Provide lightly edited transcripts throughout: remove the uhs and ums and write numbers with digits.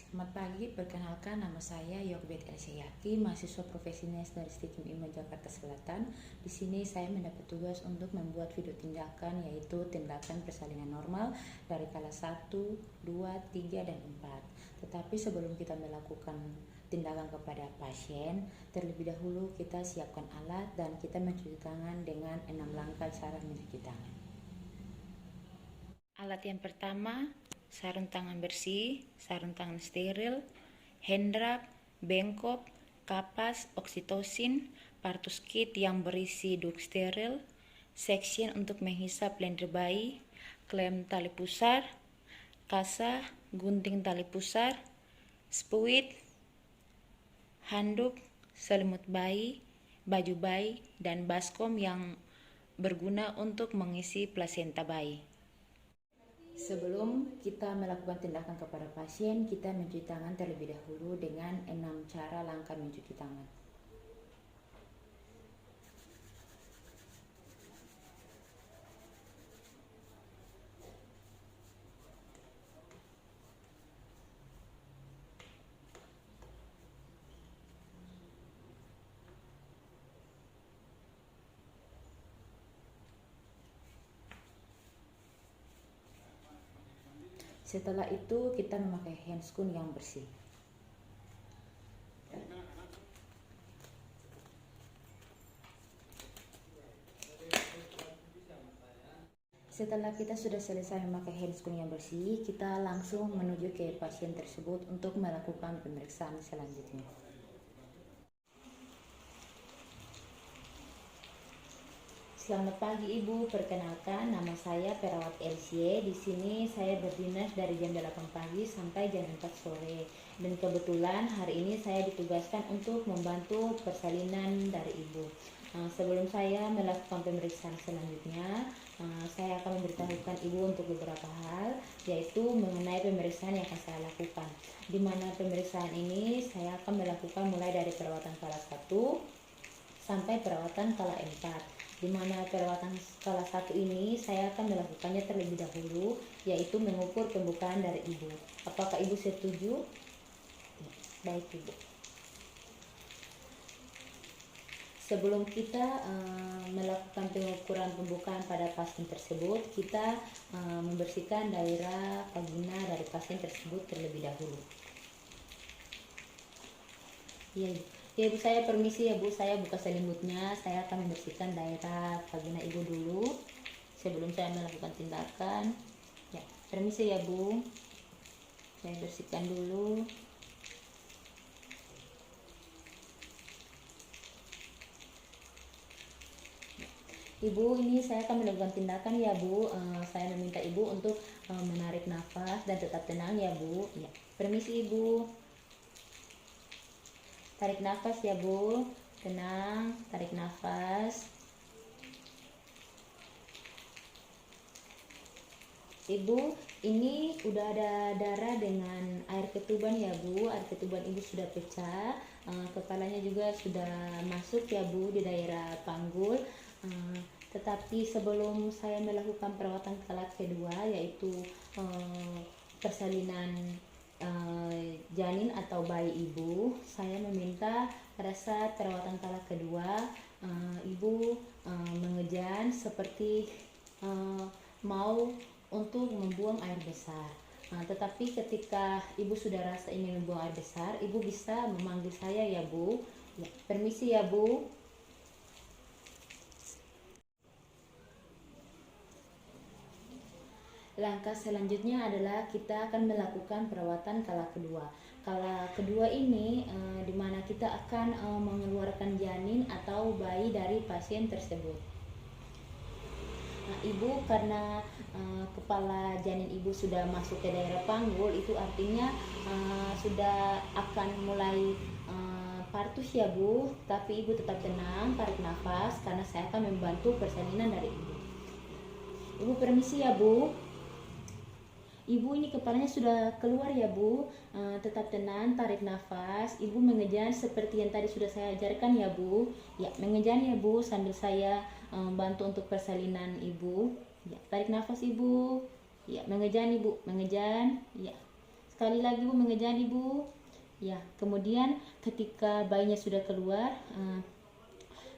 Selamat pagi, perkenalkan nama saya Yogbet Elsyayati, mahasiswa profesinis dari Stikim IMA Jakarta Selatan. Di sini saya mendapat tugas untuk membuat video tindakan, yaitu tindakan persalinan normal dari kelas 1, 2, 3, dan 4. Tetapi sebelum kita melakukan tindakan kepada pasien, terlebih dahulu kita siapkan alat dan kita mencuci tangan dengan 6 langkah cara mencuci tangan. Alat yang pertama, sarung tangan bersih, sarung tangan steril, handwrap, bengkok, kapas, oksitosin, partus kit yang berisi duk steril, section untuk menghisap lendir bayi, klem tali pusar, kasa, gunting tali pusar, spuit, handuk, selimut bayi, baju bayi, dan baskom yang berguna untuk mengisi plasenta bayi. Sebelum kita melakukan tindakan kepada pasien, kita mencuci tangan terlebih dahulu dengan 6 cara langkah mencuci tangan. Setelah itu kita memakai handscoon yang bersih. Setelah kita sudah selesai memakai handscoon yang bersih, kita langsung menuju ke pasien tersebut untuk melakukan pemeriksaan selanjutnya. Selamat pagi Ibu, perkenalkan nama saya Perawat Elsie. Di sini saya berdinas dari jam 8 pagi sampai jam 4 sore. Dan kebetulan hari ini saya ditugaskan untuk membantu persalinan dari Ibu. Sebelum saya melakukan pemeriksaan selanjutnya, saya akan memberitahukan Ibu untuk beberapa hal, yaitu mengenai pemeriksaan yang akan saya lakukan. Di mana pemeriksaan ini saya akan melakukan mulai dari perawatan kala 1 sampai perawatan kala 4. Di mana perawatan skala 1 ini saya akan melakukannya terlebih dahulu, yaitu mengukur pembukaan dari Ibu. Apakah Ibu setuju? Baik Ibu. Sebelum kita melakukan pengukuran pembukaan pada pasien tersebut, kita membersihkan daerah vagina dari pasien tersebut terlebih dahulu. Iya, ya Ibu, saya permisi ya Bu, saya buka selimutnya. Saya akan membersihkan daerah vagina Ibu dulu sebelum saya melakukan tindakan. Ya, permisi ya Bu, saya bersihkan dulu. Ibu, ini saya akan melakukan tindakan ya Bu. Saya meminta Ibu untuk menarik nafas dan tetap tenang ya Bu. Ya, permisi Ibu. Tarik nafas ya Bu, tenang, tarik nafas. Ibu, ini udah ada darah dengan air ketuban ya Bu. Air ketuban Ibu sudah pecah, kepalanya juga sudah masuk ya Bu di daerah panggul. Tetapi sebelum saya melakukan perawatan kala kedua, yaitu persalinan janin atau bayi Ibu, saya meminta pada saat perawatan kala kedua Ibu mengejan seperti mau untuk membuang air besar. Tetapi ketika Ibu sudah rasa ingin membuang air besar, Ibu bisa memanggil saya ya Bu. Ya, permisi ya Bu. Langkah selanjutnya adalah kita akan melakukan perawatan kala kedua. Kala kedua ini di mana kita akan mengeluarkan janin atau bayi dari pasien tersebut. Ibu, karena kepala janin Ibu sudah masuk ke daerah panggul, itu artinya sudah akan mulai partus ya Bu. Tapi Ibu tetap tenang, tarik nafas karena saya akan membantu persalinan dari Ibu. Ibu permisi ya Bu. Ibu, ini kepalanya sudah keluar ya Bu. Tetap tenang, tarik nafas. Ibu mengejan seperti yang tadi sudah saya ajarkan ya Bu. Ya, mengejan ya Bu sambil saya bantu untuk persalinan Ibu. Ya, tarik nafas Ibu. Ya, mengejan Ibu, mengejan. Ya. sekali lagi Bu, mengejar Ibu. Ya, kemudian ketika bayinya sudah keluar,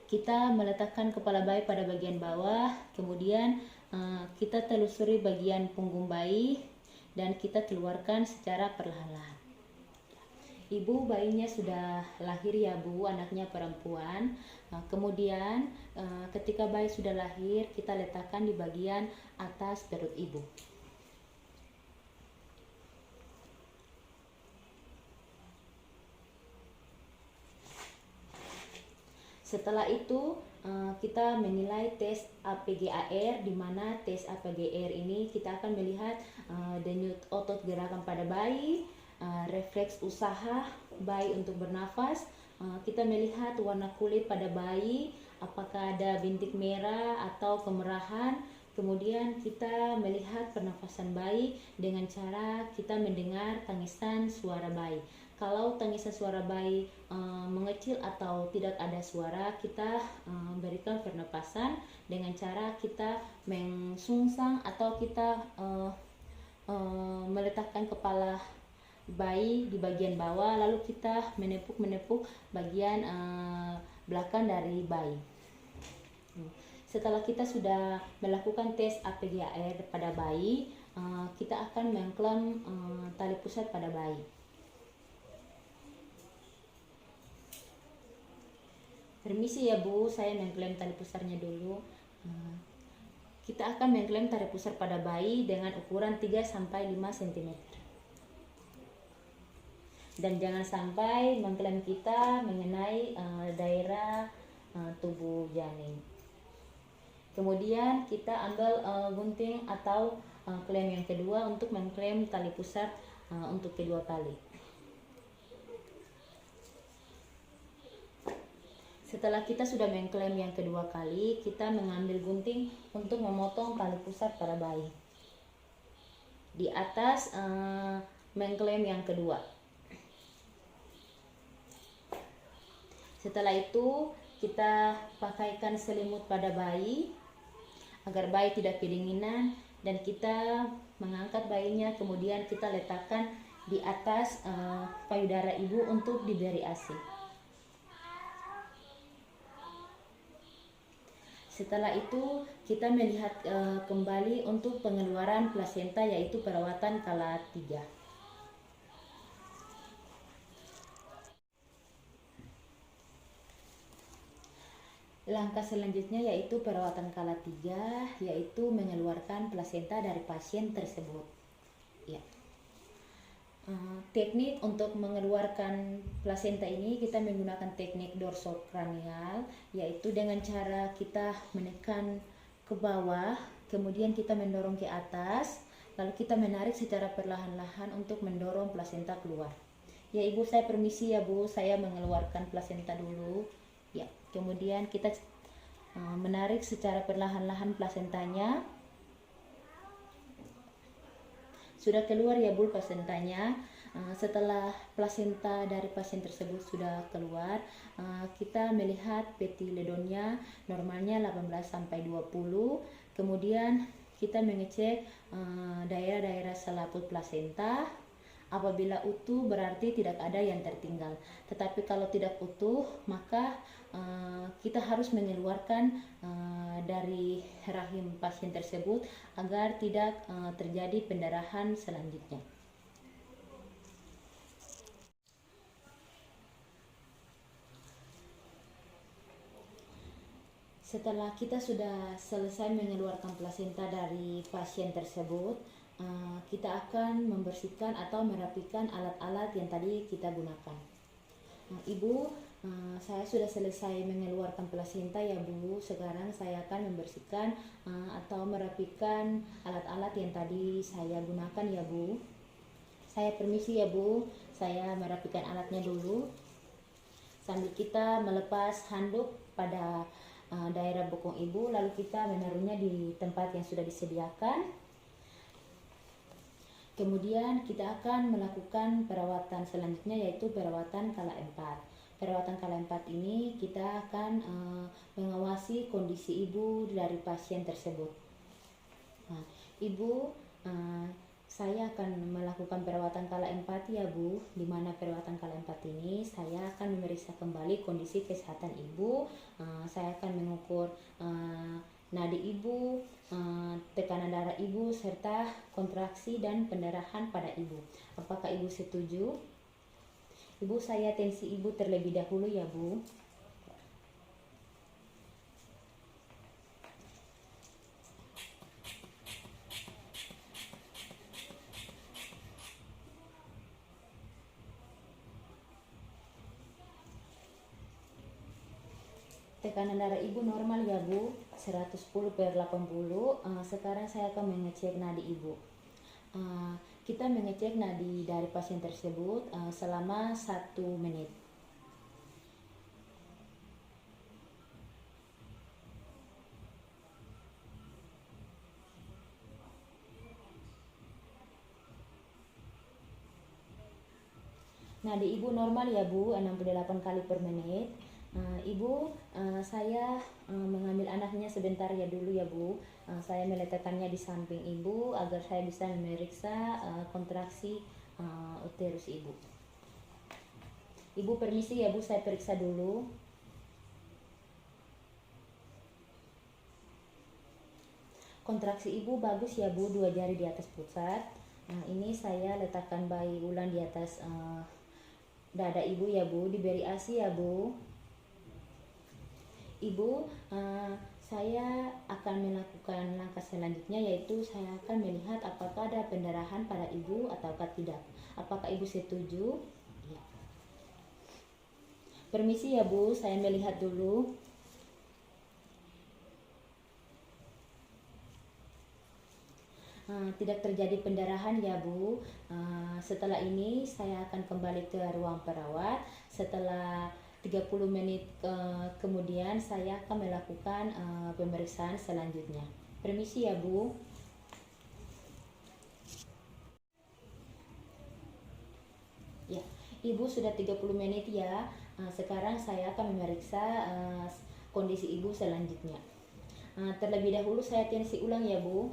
kita meletakkan kepala bayi pada bagian bawah, kemudian kita telusuri bagian punggung bayi dan kita keluarkan secara perlahan-lahan. Ibu, bayinya sudah lahir ya Bu, anaknya perempuan. Kemudian ketika bayi sudah lahir, kita letakkan di bagian atas perut ibu. Setelah itu kita menilai tes APGAR, di mana tes APGAR ini kita akan melihat denyut otot gerakan pada bayi, refleks usaha bayi untuk bernafas. Kita melihat warna kulit pada bayi, apakah ada bintik merah atau kemerahan. Kemudian kita melihat pernafasan bayi dengan cara kita mendengar tangisan suara bayi. Kalau tangisan suara bayi mengecil atau tidak ada suara, kita berikan pernapasan dengan cara kita mengsungsang atau kita meletakkan kepala bayi di bagian bawah, lalu kita menepuk bagian belakang dari bayi. Setelah kita sudah melakukan tes APGAR pada bayi, kita akan mengklem tali pusat pada bayi. Permisi ya Bu, saya mengklaim tali pusarnya dulu. Kita akan mengklaim tali pusar pada bayi dengan ukuran 3-5 cm. Dan jangan sampai mengklaim kita mengenai daerah tubuh janin. Kemudian kita ambil gunting atau klem yang kedua untuk mengklaim tali pusar untuk kedua kali. Setelah kita sudah mengklaim yang kedua kali, kita mengambil gunting untuk memotong tali pusar pada bayi. Di atas mengklaim yang kedua. Setelah itu, kita pakaikan selimut pada bayi agar bayi tidak kedinginan, dan kita mengangkat bayinya, kemudian kita letakkan di atas payudara ibu untuk diberi ASI. Setelah itu kita melihat kembali untuk pengeluaran plasenta, yaitu perawatan kala 3. Langkah selanjutnya yaitu perawatan kala 3, yaitu mengeluarkan plasenta dari pasien tersebut. Ya. Teknik untuk mengeluarkan plasenta ini kita menggunakan teknik dorsokranial, yaitu dengan cara kita menekan ke bawah, kemudian kita mendorong ke atas, lalu kita menarik secara perlahan-lahan untuk mendorong plasenta keluar. Ya Ibu, saya permisi ya Bu, saya mengeluarkan plasenta dulu. Ya, kemudian kita menarik secara perlahan-lahan plasentanya. Sudah keluar ya Bu plasentanya. Setelah plasenta dari pasien tersebut sudah keluar, kita melihat petiledonnya normalnya 18-20. Kemudian kita mengecek daerah-daerah selaput plasenta. Apabila utuh berarti tidak ada yang tertinggal. Tetapi kalau tidak utuh, maka kita harus mengeluarkan dari rahim pasien tersebut agar tidak terjadi pendarahan selanjutnya. Setelah kita sudah selesai mengeluarkan plasenta dari pasien tersebut, kita akan membersihkan atau merapikan alat-alat yang tadi kita gunakan. Ibu, saya sudah selesai mengeluarkan plasenta ya Bu. Sekarang saya akan membersihkan atau merapikan alat-alat yang tadi saya gunakan ya Bu. Saya permisi ya Bu, saya merapikan alatnya dulu. Sambil kita melepas handuk pada daerah bokong ibu, lalu kita menaruhnya di tempat yang sudah disediakan. Kemudian kita akan melakukan perawatan selanjutnya, yaitu perawatan kala 4. Perawatan kala 4 ini kita akan mengawasi kondisi ibu dari pasien tersebut. Ibu Saya akan melakukan perawatan kala 4 ya Bu, di mana perawatan kala 4 ini saya akan memeriksa kembali kondisi kesehatan Ibu. Saya akan mengukur nadi Ibu, tekanan darah Ibu, serta kontraksi dan pendarahan pada Ibu. Apakah Ibu setuju? Ibu, saya tensi Ibu terlebih dahulu ya Bu. Tekanan darah Ibu normal ya Bu, 110/80. Sekarang saya akan mengecek nadi Ibu. Kita mengecek nadi dari pasien tersebut selama 1 menit. Nadi Ibu normal ya Bu, 68 kali per menit. Ibu, saya mengambil anaknya sebentar ya dulu ya Bu. Saya meletakkannya di samping Ibu agar saya bisa memeriksa kontraksi uterus Ibu. Ibu permisi ya Bu, saya periksa dulu. Kontraksi Ibu bagus ya Bu, 2 jari di atas pusat. Ini saya letakkan bayi ulang di atas dada Ibu ya Bu, diberi ASI ya Bu. Ibu, saya akan melakukan langkah selanjutnya, yaitu saya akan melihat apakah ada pendarahan pada Ibu ataukah tidak. Apakah Ibu setuju? Ya. Permisi ya Bu, saya melihat dulu. Tidak terjadi pendarahan ya Bu. Setelah ini saya akan kembali ke ruang perawat. Setelah 30 menit kemudian saya akan melakukan pemeriksaan selanjutnya. Permisi ya Bu. Ya, Ibu sudah 30 menit ya. Sekarang saya akan memeriksa kondisi Ibu selanjutnya. Terlebih dahulu saya tensi ulang ya Bu.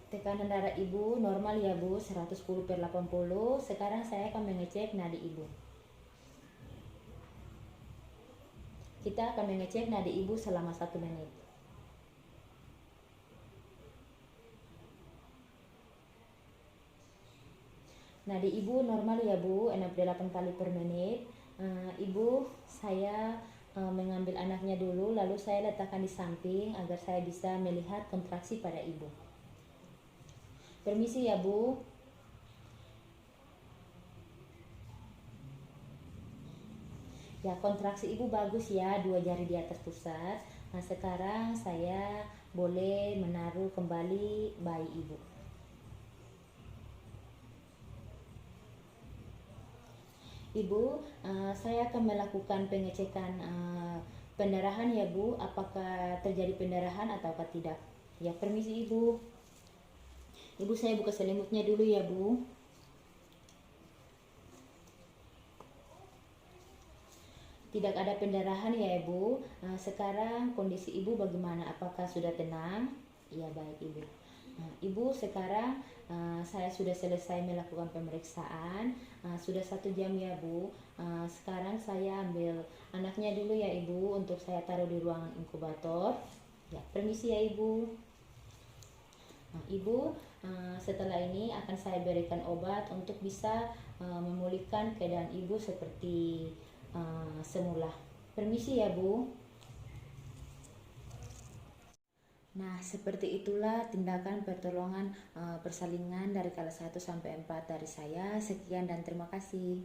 Tekanan darah Ibu normal ya Bu, 110/80. Sekarang saya akan mengecek nadi Ibu. Kita akan mengecek nadi Ibu selama 1 menit. Nadi Ibu normal ya Bu, 68 kali per menit. Ibu, saya mengambil anaknya dulu, lalu saya letakkan di samping agar saya bisa melihat kontraksi pada Ibu. Permisi ya Bu. Ya, kontraksi Ibu bagus ya, 2 jari di atas pusat. Sekarang saya boleh menaruh kembali bayi Ibu. Ibu, saya akan melakukan pengecekan pendarahan ya Bu, apakah terjadi pendarahan ataukah tidak. Ya, permisi Ibu. Ibu, saya buka selimutnya dulu ya Bu. Tidak ada pendarahan ya Ibu. Sekarang kondisi Ibu bagaimana? Apakah sudah tenang? Ya, baik Ibu. Ibu, sekarang saya sudah selesai melakukan pemeriksaan. Sudah 1 jam ya Bu. Sekarang saya ambil anaknya dulu ya Ibu untuk saya taruh di ruangan inkubator. Ya, permisi ya Ibu. Ibu, setelah ini akan saya berikan obat untuk bisa memulihkan keadaan Ibu seperti semula. Permisi ya Bu. Nah, seperti itulah tindakan pertolongan persalinan dari kala 1 sampai 4 dari saya. Sekian dan terima kasih.